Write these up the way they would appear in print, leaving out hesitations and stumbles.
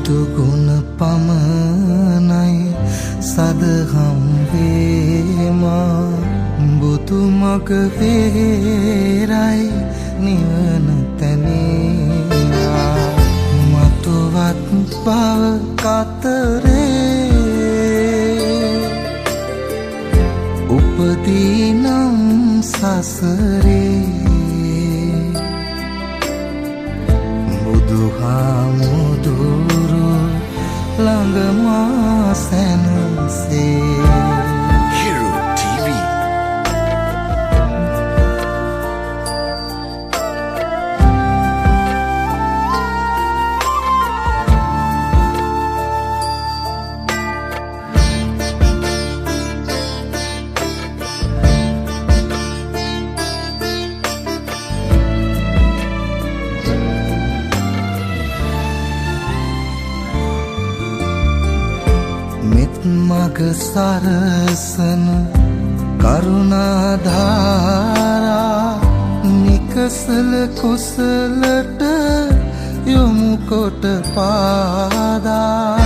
බුදු ගුණ පමණයි සදහම් වේමා බුදු මග වේරයි නිවන තැනීවා මතුවත් බව කතරේ උපදීනම් සසරේ බුදුහාමුදුරු ළඟ මා සැනසේ Hero TV. මග සරසන කරුණාධාරා නිකසල කුසලට යොමු කොට පාදා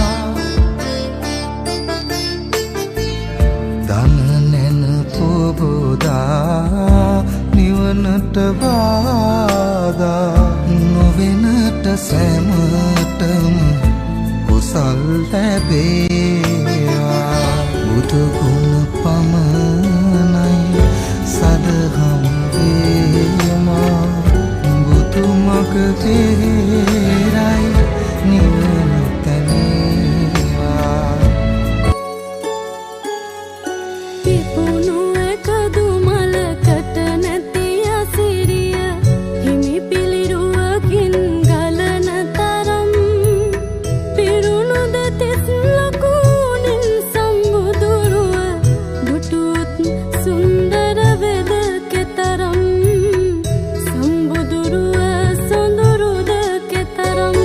දන නැන පොබෝදා නිවනට බාධා නොවෙනට සැමටම කුසල් ලැබේවා බුදු ගුණ පමණයි සදහම් වේමා බුදු මග වේරයි නිවන තැනීවා පිපුණු එකදු මලකට නැති අසිරිය හිමි පිළිරුවකින් ගලන තරම් පිරුණු දෙතිස් ලකුණින් සම්බුදුරුව දුටුත් සුන්දර වෙද කෙතරම් සම්බුදුරුව සොඳුරුද කෙතරම්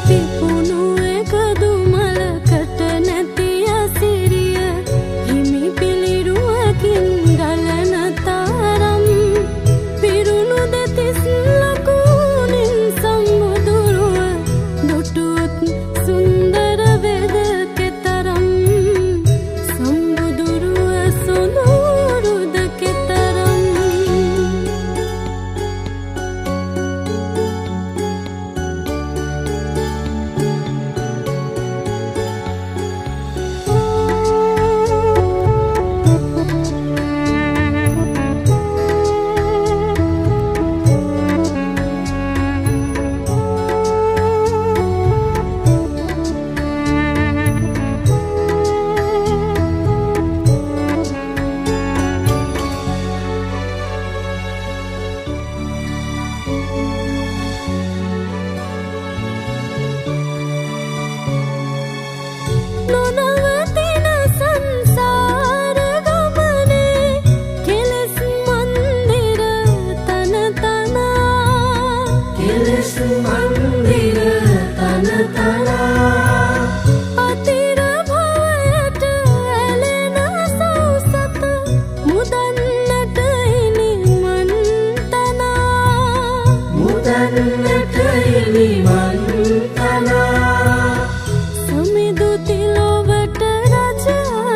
පිපුණු එකදු මලකට නැති අසිරිය හිමි පිළිරුවකින් ගලන තරම් පිරුණු දෙතිස් ලකුණින් සම්බුදුරුව දුටුත් සුන්දර වෙද කෙතරම් සම්බුදුරුව සොඳුරුද කෙතරම් නොනවතින සංසාර ගමනේ කෙලෙස් මන්දිර තන තනා කෙලෙස් මන්දිර තන තනා අතිර භවයට ඇලෙන සෞසත මුදන්නට ඉනි මන්තනා මුදන්නට ඉනි මන්තනා සමිදු තිලොවට රජ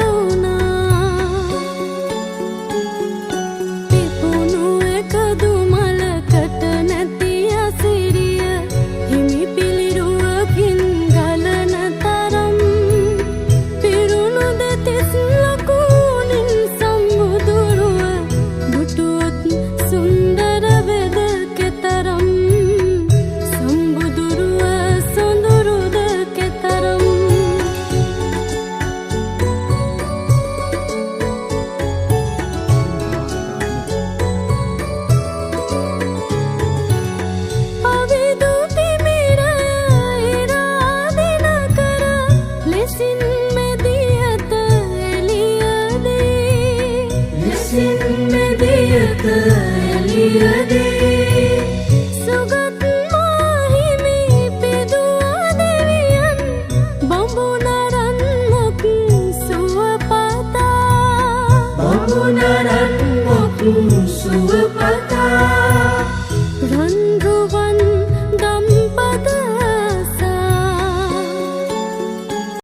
වුණා පිපුණු එකදු මලකට නැති අසිරිය හිමි පිළිරුවකින් ගලන තරම් පිරුණු දෙතිස් ලකුණින් සම්බුදුරුව දුටුත් සුන්දර වෙද කෙතරම් සම්බුදුරුව සොඳුරුද කෙතරම් අවිදු තිමිරය ඉරාදින කර ලෙසින් මෙදියත එළියදී ලෙසින් මෙදියත එළියදී සුගත් මාහිමි පිදුවා දෙවියන් බඹුනරන් මොක් සුවපතා බඹුනරන් මොක් සුවපතා